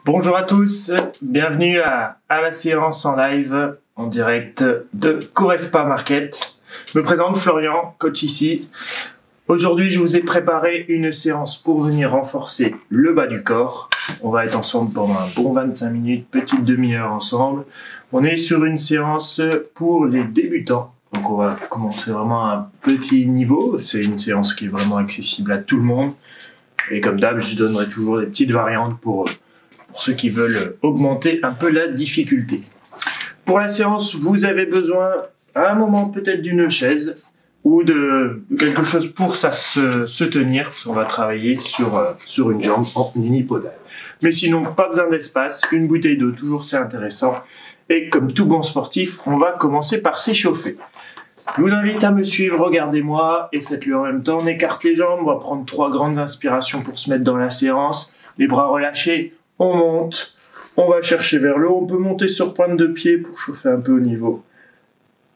Bonjour à tous, bienvenue à la séance en live en direct de Corespa Market. Je me présente Florian, coach ici. Aujourd'hui, je vous ai préparé une séance pour venir renforcer le bas du corps. On va être ensemble pendant un bon 25 minutes, petite demi-heure ensemble. On est sur une séance pour les débutants. Donc on va commencer vraiment à un petit niveau. C'est une séance qui est vraiment accessible à tout le monde. Et comme d'hab, je donnerai toujours des petites variantes pour ceux qui veulent augmenter un peu la difficulté. Pour la séance, vous avez besoin à un moment peut-être d'une chaise ou de quelque chose pour ça se tenir, parce qu'on va travailler sur une jambe en unipodal. Mais sinon, pas besoin d'espace, une bouteille d'eau, toujours c'est intéressant. Et comme tout bon sportif, on va commencer par s'échauffer. Je vous invite à me suivre, regardez-moi et faites-le en même temps. On écarte les jambes, on va prendre 3 grandes inspirations pour se mettre dans la séance. Les bras relâchés, on monte, on va chercher vers le haut. On peut monter sur pointe de pied pour chauffer un peu au niveau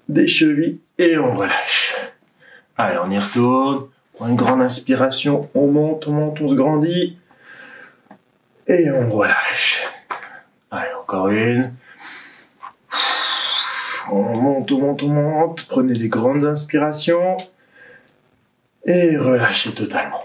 des chevilles et on relâche. Allez, on y retourne. On prend une grande inspiration, on monte, on se grandit et on relâche. Allez, encore une. On monte. Prenez des grandes inspirations et relâchez totalement.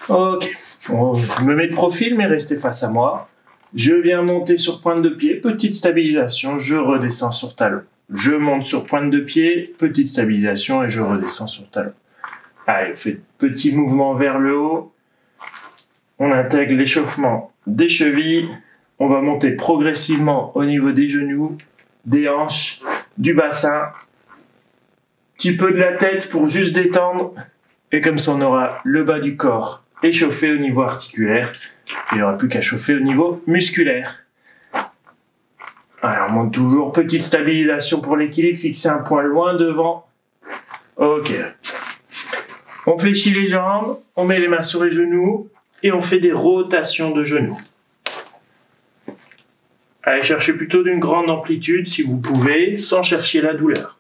Ok, je me mets de profil, mais restez face à moi. Je viens monter sur pointe de pied, petite stabilisation, je redescends sur talon. Je monte sur pointe de pied, petite stabilisation et je redescends sur talon. Allez, on fait petit mouvement vers le haut. On intègre l'échauffement des chevilles. On va monter progressivement au niveau des genoux, des hanches, du bassin. Petit peu de la tête pour juste détendre. Et comme ça, on aura le bas du corps échauffé au niveau articulaire. Il n'y aura plus qu'à chauffer au niveau musculaire. Alors, on monte toujours. Petite stabilisation pour l'équilibre. Fixer un point loin devant. Ok. On fléchit les jambes. On met les mains sur les genoux. Et on fait des rotations de genoux. Allez chercher plutôt d'une grande amplitude si vous pouvez, sans chercher la douleur.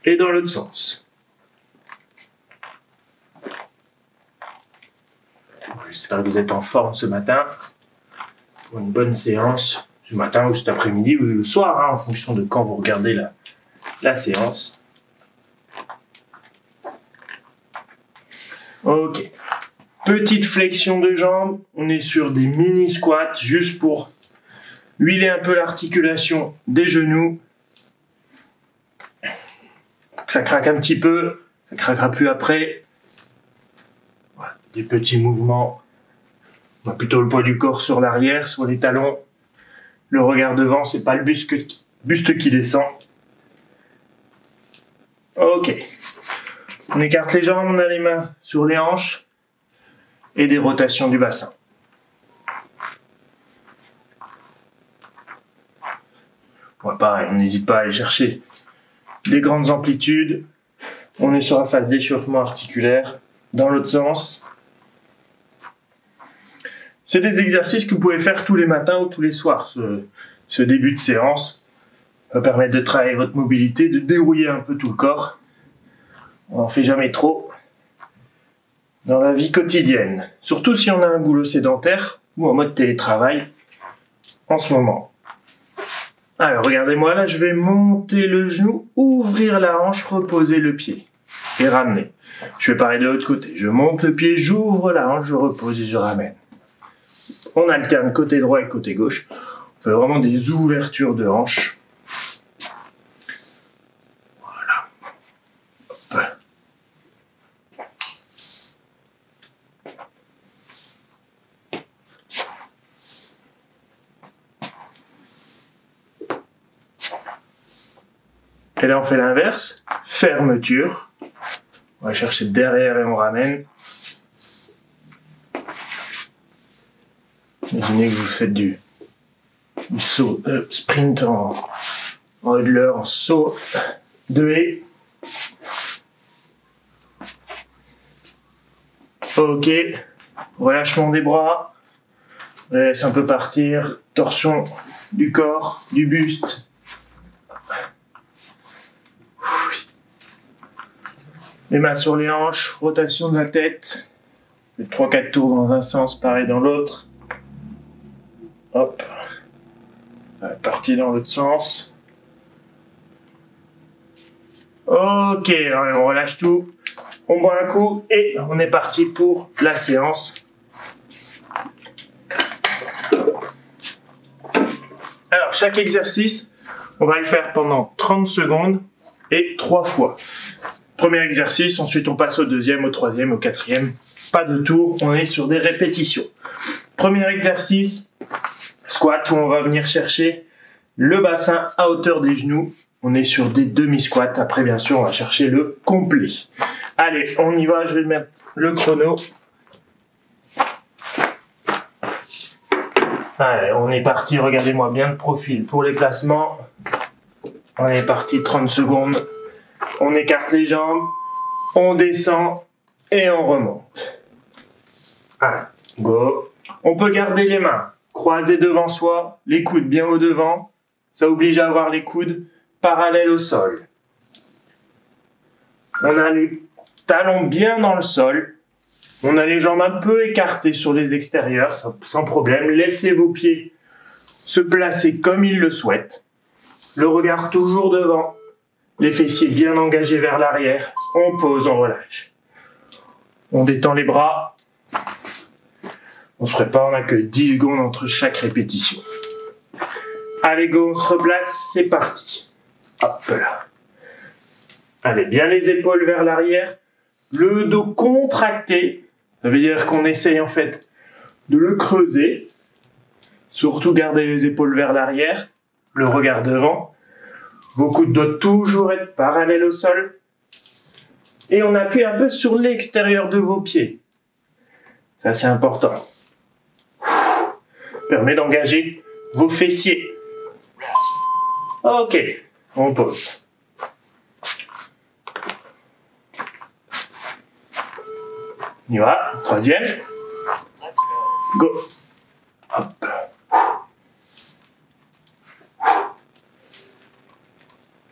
Et dans l'autre sens. J'espère que vous êtes en forme ce matin pour une bonne séance ce matin ou cet après-midi ou le soir, en fonction de quand vous regardez la séance. Ok. Petite flexion de jambes. On est sur des mini squats juste pour huiler un peu l'articulation des genoux. Ça craque un petit peu. Ça craquera plus après. Voilà. Des petits mouvements. On a plutôt le poids du corps sur l'arrière, sur les talons. Le regard devant, c'est pas le buste qui descend. Ok. On écarte les jambes, on a les mains sur les hanches et des rotations du bassin. Ouais, pareil, on n'hésite pas à aller chercher des grandes amplitudes. On est sur la phase d'échauffement articulaire dans l'autre sens. C'est des exercices que vous pouvez faire tous les matins ou tous les soirs. Ce début de séance va permettre de travailler votre mobilité, de dérouiller un peu tout le corps. On n'en fait jamais trop dans la vie quotidienne. Surtout si on a un boulot sédentaire ou en mode télétravail en ce moment. Alors, regardez-moi, là, je vais monter le genou, ouvrir la hanche, reposer le pied et ramener. Je fais pareil de l'autre côté. Je monte le pied, j'ouvre la hanche, je repose et je ramène. On alterne côté droit et côté gauche. On fait vraiment des ouvertures de hanche. Et là, on fait l'inverse. Fermeture. On va chercher derrière et on ramène. Imaginez que vous faites du saut, sprint en huddler, en saut de haie. Ok. Relâchement des bras. On laisse un peu partir. Torsion du corps, du buste. Les mains sur les hanches, rotation de la tête. 3-4 tours dans un sens, pareil dans l'autre. Hop. Parti dans l'autre sens. Ok, on relâche tout. On boit un coup et on est parti pour la séance. Alors, chaque exercice, on va le faire pendant 30 secondes et 3 fois. Premier exercice, ensuite on passe au deuxième, au troisième, au quatrième. Pas de tour, on est sur des répétitions. Premier exercice, squat, où on va venir chercher le bassin à hauteur des genoux. On est sur des demi-squats. Après, bien sûr, on va chercher le complet. Allez, on y va, je vais mettre le chrono. Allez, on est parti, regardez-moi bien de profil. Pour les placements, on est parti 30 secondes. On écarte les jambes, on descend et on remonte. Allez, go. On peut garder les mains croisées devant soi, les coudes bien au devant. Ça oblige à avoir les coudes parallèles au sol. On a les talons bien dans le sol. On a les jambes un peu écartées sur les extérieurs, sans problème. Laissez vos pieds se placer comme ils le souhaitent. Le regard toujours devant. Les fessiers bien engagés vers l'arrière. On pose, on relâche. On détend les bras. On se prépare, on n'a que 10 secondes entre chaque répétition. Allez, go, on se replace, c'est parti. Hop là. Allez, bien les épaules vers l'arrière. Le dos contracté. Ça veut dire qu'on essaye en fait de le creuser. Surtout garder les épaules vers l'arrière. Le regard devant. Vos coudes doivent toujours être parallèles au sol. Et on appuie un peu sur l'extérieur de vos pieds. Ça, c'est important. Permet d'engager vos fessiers. Ok, on pose. On y va, troisième. Go. Hop.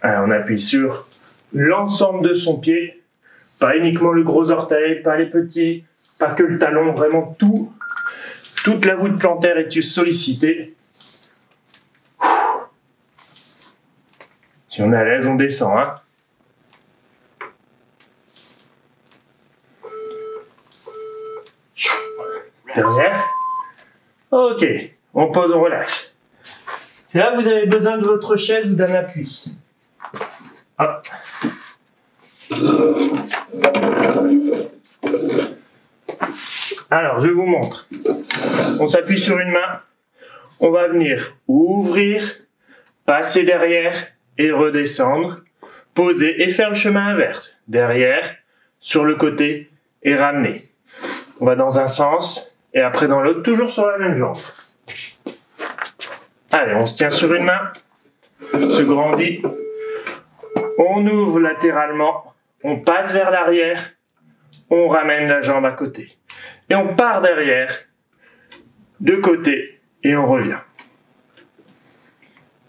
Alors, on appuie sur l'ensemble de son pied. Pas uniquement le gros orteil, pas les petits, pas que le talon, vraiment tout. Toute la voûte plantaire est sollicitée. Si on est à l'aise, on descend. Hein. Dernière. Ok, on pose, on relâche. C'est là que vous avez besoin de votre chaise ou d'un appui. Hop. Alors, je vous montre. On s'appuie sur une main. On va venir ouvrir, passer derrière et redescendre. Poser et faire le chemin inverse. Derrière, sur le côté et ramener. On va dans un sens et après dans l'autre, toujours sur la même jambe. Allez, on se tient sur une main, se grandit. On ouvre latéralement, on passe vers l'arrière, on ramène la jambe à côté. Et on part derrière, de côté, et on revient.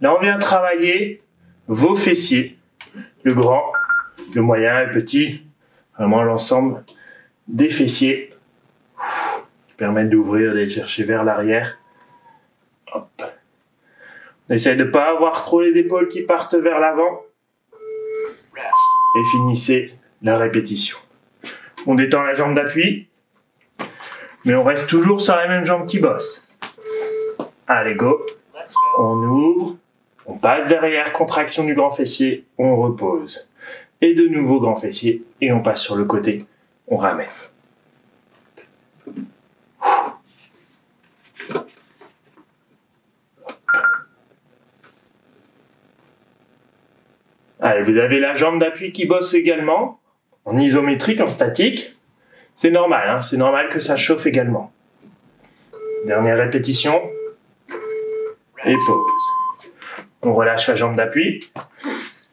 Là, on vient travailler vos fessiers, le grand, le moyen et le petit, vraiment l'ensemble des fessiers qui permettent d'ouvrir, d'aller chercher vers l'arrière. Hop. On essaie de ne pas avoir trop les épaules qui partent vers l'avant. Et finissez la répétition. On détend la jambe d'appui, mais on reste toujours sur la même jambe qui bosse. Allez, go. On ouvre, on passe derrière, contraction du grand fessier, on repose. Et de nouveau grand fessier, et on passe sur le côté, on ramène. Allez, vous avez la jambe d'appui qui bosse également, en isométrique, en statique. C'est normal, hein, c'est normal que ça chauffe également. Dernière répétition. Et pause. On relâche la jambe d'appui.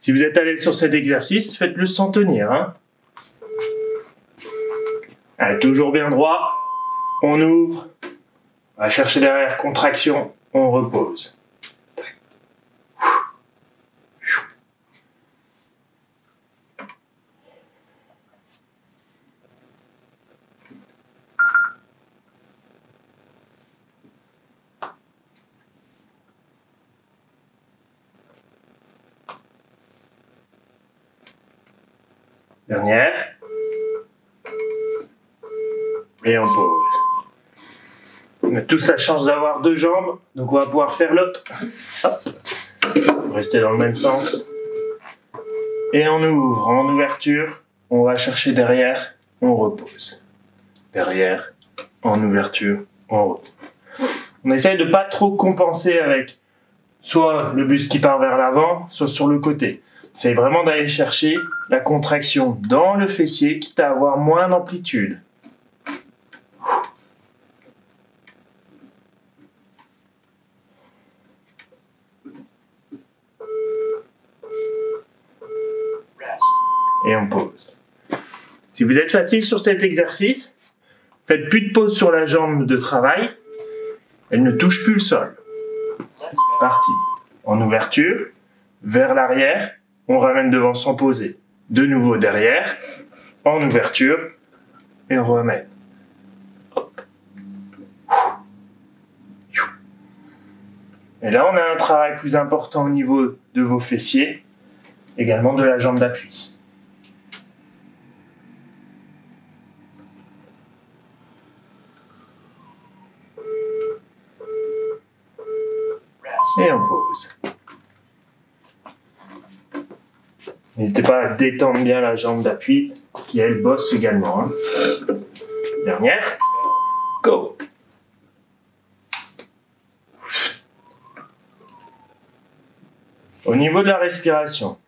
Si vous êtes à l'aise sur cet exercice, faites-le sans tenir. Hein. Allez, toujours bien droit. On ouvre. On va chercher derrière, contraction. On repose. Dernière. Et on pose. On a tous la chance d'avoir deux jambes, donc on va pouvoir faire l'autre. Rester dans le même sens. Et on ouvre. En ouverture, on va chercher derrière, on repose. Derrière, en ouverture, on repose. On essaye de pas trop compenser avec soit le buste qui part vers l'avant, soit sur le côté. C'est vraiment d'aller chercher la contraction dans le fessier, quitte à avoir moins d'amplitude. Et on pose. Si vous êtes facile sur cet exercice, faites plus de pause sur la jambe de travail. Elle ne touche plus le sol. C'est parti. En ouverture, vers l'arrière, on ramène devant sans poser. De nouveau derrière, en ouverture, et on remet. Hop. Et là, on a un travail plus important au niveau de vos fessiers, également de la jambe d'appui. Et on pose. N'hésitez pas à détendre bien la jambe d'appui, qui elle bosse également. Hein. Dernière. Go! Au niveau de la respiration,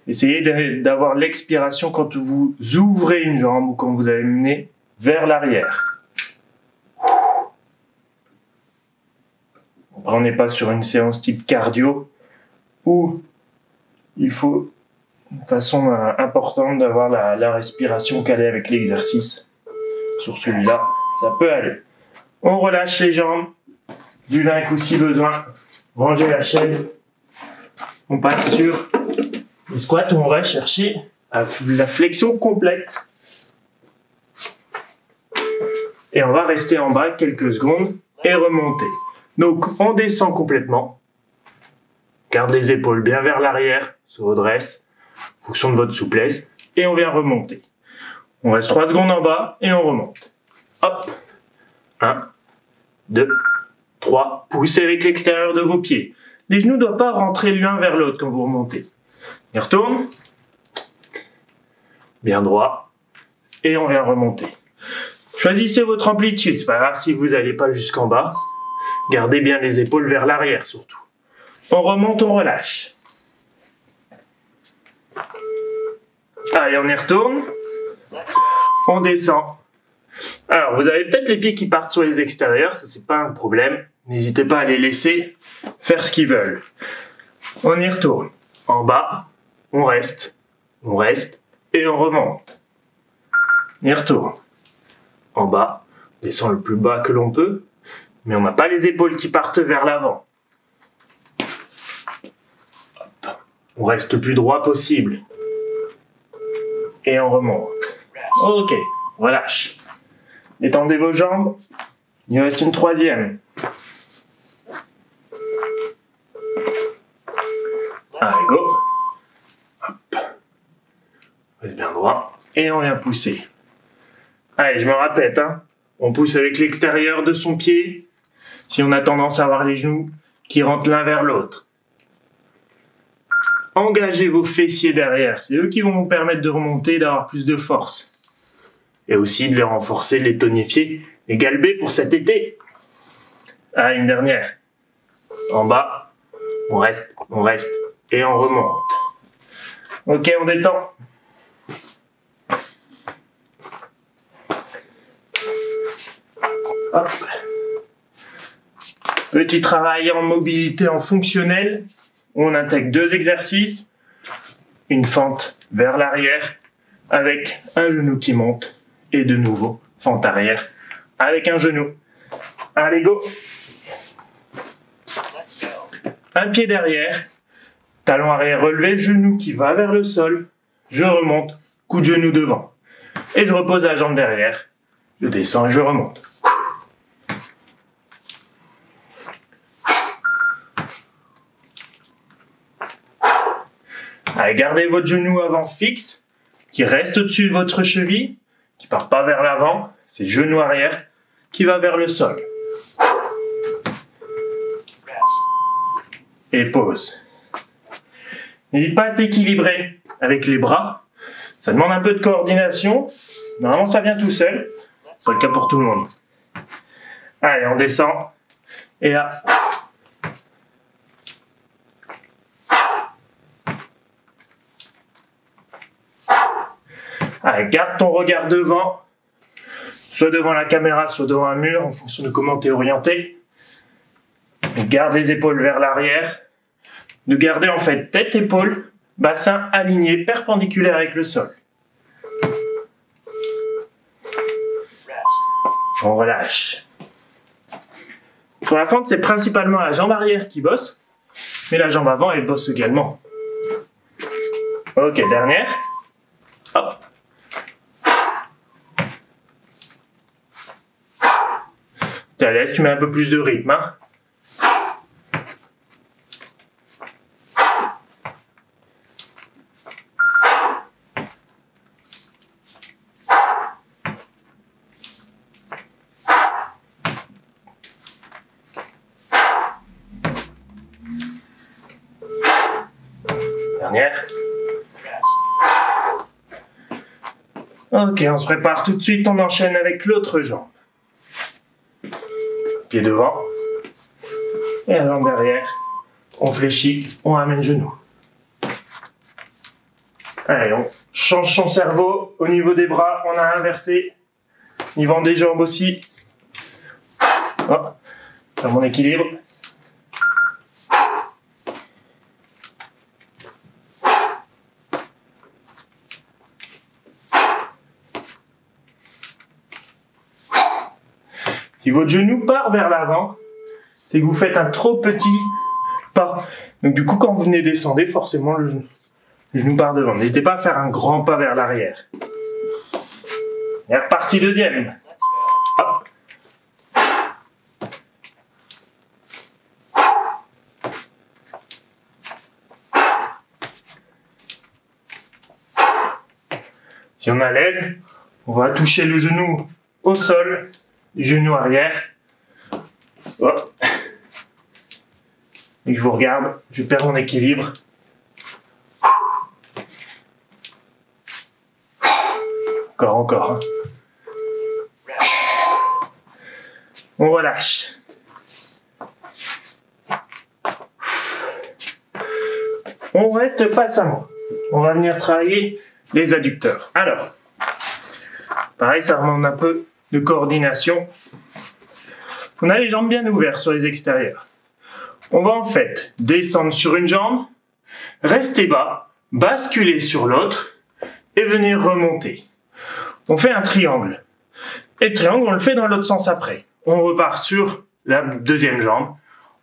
essayez d'avoir l'expiration quand vous ouvrez une jambe ou quand vous allez mener vers l'arrière. On n'est pas sur une séance type cardio où il faut de façon importante d'avoir la respiration calée avec l'exercice. Sur celui-là, ça peut aller. On relâche les jambes, du linge ou si besoin. Rangez la chaise. On passe sur les squats où on va chercher la flexion complète. Et on va rester en bas quelques secondes et remonter. Donc, on descend complètement. Garde les épaules bien vers l'arrière, se redresse, en fonction de votre souplesse, et on vient remonter. On reste 3 secondes en bas, et on remonte. Hop. 1, 2, 3. Poussez avec l'extérieur de vos pieds. Les genoux ne doivent pas rentrer l'un vers l'autre quand vous remontez. On y retourne. Bien droit. Et on vient remonter. Choisissez votre amplitude. C'est pas grave si vous n'allez pas jusqu'en bas. Gardez bien les épaules vers l'arrière surtout. On remonte, on relâche. Allez, on y retourne. On descend. Alors, vous avez peut-être les pieds qui partent sur les extérieurs, ça c'est pas un problème. N'hésitez pas à les laisser faire ce qu'ils veulent. On y retourne. En bas, on reste, et on remonte. On y retourne. En bas, on descend le plus bas que l'on peut. Mais on n'a pas les épaules qui partent vers l'avant. On reste le plus droit possible. Et on remonte. Ok, relâche. Détendez vos jambes. Il reste une troisième. Allez, go. Hop. Reste bien droit. Et on vient pousser. Allez, je me répète. Hein. On pousse avec l'extérieur de son pied. Si on a tendance à avoir les genoux qui rentrent l'un vers l'autre. Engagez vos fessiers derrière. C'est eux qui vont vous permettre de remonter et d'avoir plus de force. Et aussi de les renforcer, de les tonifier, les galber pour cet été. Ah, une dernière. En bas, on reste, et on remonte. Ok, on détend. Hop. Petit travail en mobilité en fonctionnel. On intègre 2 exercices. Une fente vers l'arrière avec un genou qui monte. Et de nouveau, fente arrière avec un genou. Allez, go. Un pied derrière. Talon arrière relevé, genou qui va vers le sol. Je remonte, coup de genou devant. Et je repose la jambe derrière. Je descends et je remonte. Allez, gardez votre genou avant fixe. qui reste au-dessus de votre cheville, qui part pas vers l'avant, c'est genou arrière, qui va vers le sol. Et pause. N'hésite pas à t'équilibrer avec les bras. Ça demande un peu de coordination. Normalement, ça vient tout seul. C'est pas le cas pour tout le monde. Allez, on descend. Et là. Allez, garde ton regard devant. Soit devant la caméra, soit devant un mur, en fonction de comment tu es orienté. Garde les épaules vers l'arrière. De garder en fait tête, épaules, bassin aligné, perpendiculaire avec le sol. On relâche. Sur la fente, c'est principalement la jambe arrière qui bosse, mais la jambe avant, elle bosse également. Ok, dernière. Hop. T'es à l'aise, tu mets un peu plus de rythme, hein. Dernière. Ok, on se prépare tout de suite, on enchaîne avec l'autre jambe. Pied devant. Et la jambe derrière. On fléchit, on ramène genou. Allez, on change son cerveau. Au niveau des bras, on a inversé. Au niveau des jambes aussi. Oh, dans mon équilibre. Si votre genou part vers l'avant, c'est que vous faites un trop petit pas. Donc du coup, quand vous venez descendre, forcément le genou part devant. N'hésitez pas à faire un grand pas vers l'arrière. Et reparti deuxième. Hop. Si on est à l'aise, on va toucher le genou au sol. Genou arrière. Hop. Et je vous regarde, je perds mon équilibre. Encore. Hein. On relâche. On reste face à moi. On va venir travailler les adducteurs. Alors, pareil, ça demande un peu de coordination. On a les jambes bien ouvertes sur les extérieurs. On va en fait descendre sur une jambe, rester bas, basculer sur l'autre et venir remonter. On fait un triangle. Et le triangle, on le fait dans l'autre sens après. On repart sur la deuxième jambe,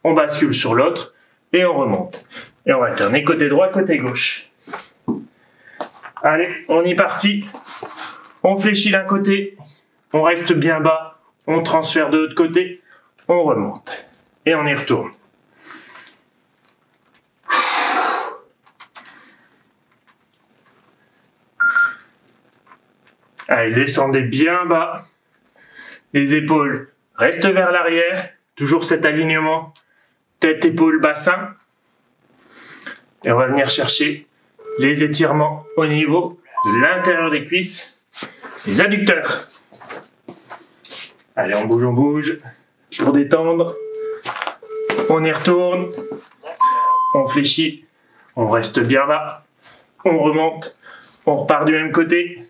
on bascule sur l'autre et on remonte. Et on va alterner côté droit, côté gauche. Allez, on y est parti. On fléchit d'un côté, on reste bien bas, on transfère de l'autre côté, on remonte. Et on y retourne. Allez, descendez bien bas. Les épaules restent vers l'arrière. Toujours cet alignement. Tête, épaule, bassin. Et on va venir chercher les étirements au niveau de l'intérieur des cuisses. Les adducteurs. Allez, on bouge. Pour détendre. On y retourne. On fléchit. On reste bien bas. On remonte. On repart du même côté.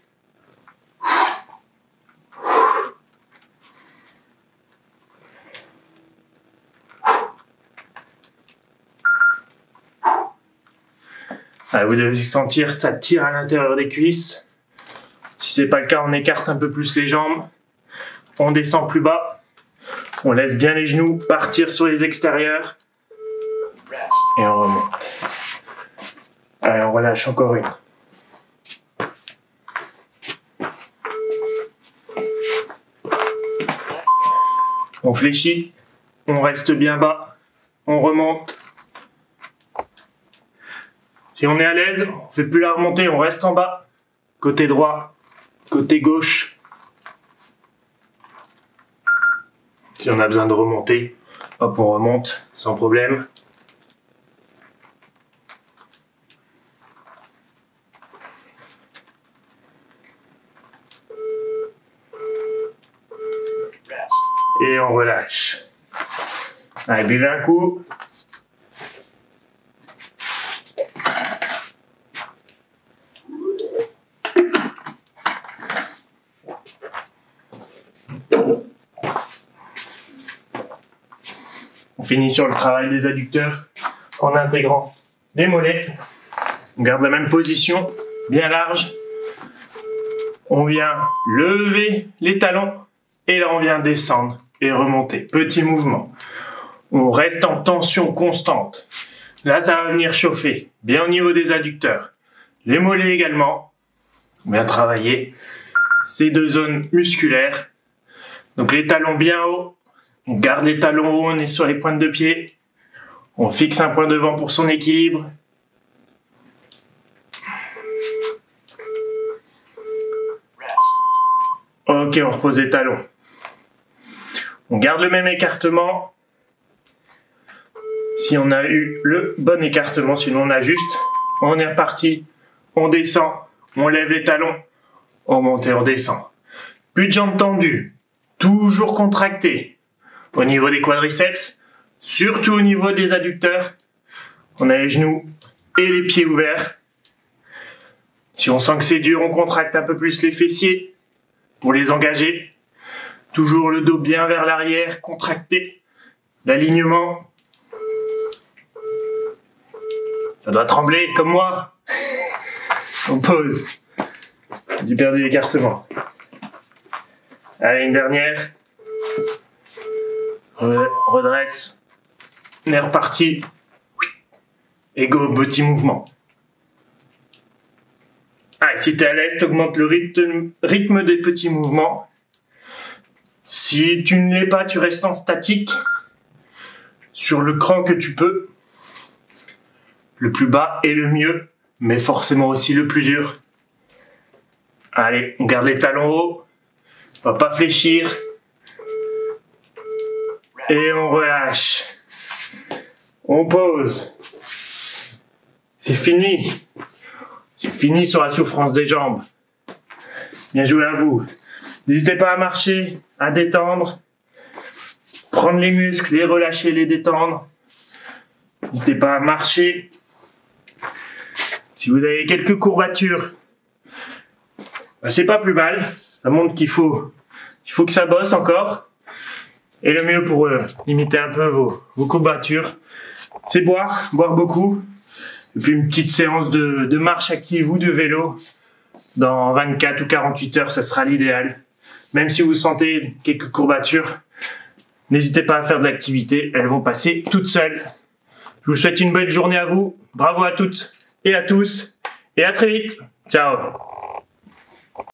Ah, vous devez sentir, ça tire à l'intérieur des cuisses. Si c'est pas le cas, on écarte un peu plus les jambes. On descend plus bas. On laisse bien les genoux partir sur les extérieurs. Et on remonte. Allez, on relâche encore une. On fléchit. On reste bien bas. On remonte. Si on est à l'aise, on ne fait plus la remontée, on reste en bas. côté droit, côté gauche. Si on a besoin de remonter, hop, on remonte sans problème. Et on relâche. Allez, buvez un coup. On finit sur le travail des adducteurs en intégrant les mollets. On garde la même position, bien large. On vient lever les talons et là on vient descendre et remonter. Petit mouvement. On reste en tension constante. Là ça va venir chauffer, bien au niveau des adducteurs. Les mollets également. Bien travailler ces deux zones musculaires. Donc les talons bien hauts. On garde les talons hauts, on est sur les pointes de pied. On fixe un point devant pour son équilibre. Ok, on repose les talons. On garde le même écartement. Si on a eu le bon écartement, sinon on ajuste. On est reparti. On descend. On lève les talons. On monte et on descend. Plus de jambes tendues. Toujours contractées. Au niveau des quadriceps, surtout au niveau des adducteurs, on a les genoux et les pieds ouverts. Si on sent que c'est dur, on contracte un peu plus les fessiers pour les engager. Toujours le dos bien vers l'arrière, contracté. L'alignement. Ça doit trembler comme moi. On pose. J'ai perdu l'écartement. Allez, une dernière. Redresse. On est reparti. Et go, petit mouvement. Allez, si tu es à l'aise, augmente le rythme des petits mouvements. Si tu ne l'es pas, tu restes en statique. Sur le cran que tu peux. Le plus bas est le mieux, mais forcément aussi le plus dur. Allez, on garde les talons hauts. On va pas fléchir. Et on relâche. On pose. C'est fini. C'est fini sur la souffrance des jambes. Bien joué à vous. N'hésitez pas à marcher, à détendre. Prendre les muscles, les relâcher, les détendre. N'hésitez pas à marcher. Si vous avez quelques courbatures, c'est pas plus mal. Ça montre qu'il faut que ça bosse encore. Et le mieux pour limiter un peu vos courbatures, c'est boire beaucoup. Et puis une petite séance de marche active ou de vélo. Dans 24 ou 48 heures, ça sera l'idéal. Même si vous sentez quelques courbatures, n'hésitez pas à faire de l'activité. Elles vont passer toutes seules. Je vous souhaite une bonne journée à vous. Bravo à toutes et à tous. Et à très vite. Ciao.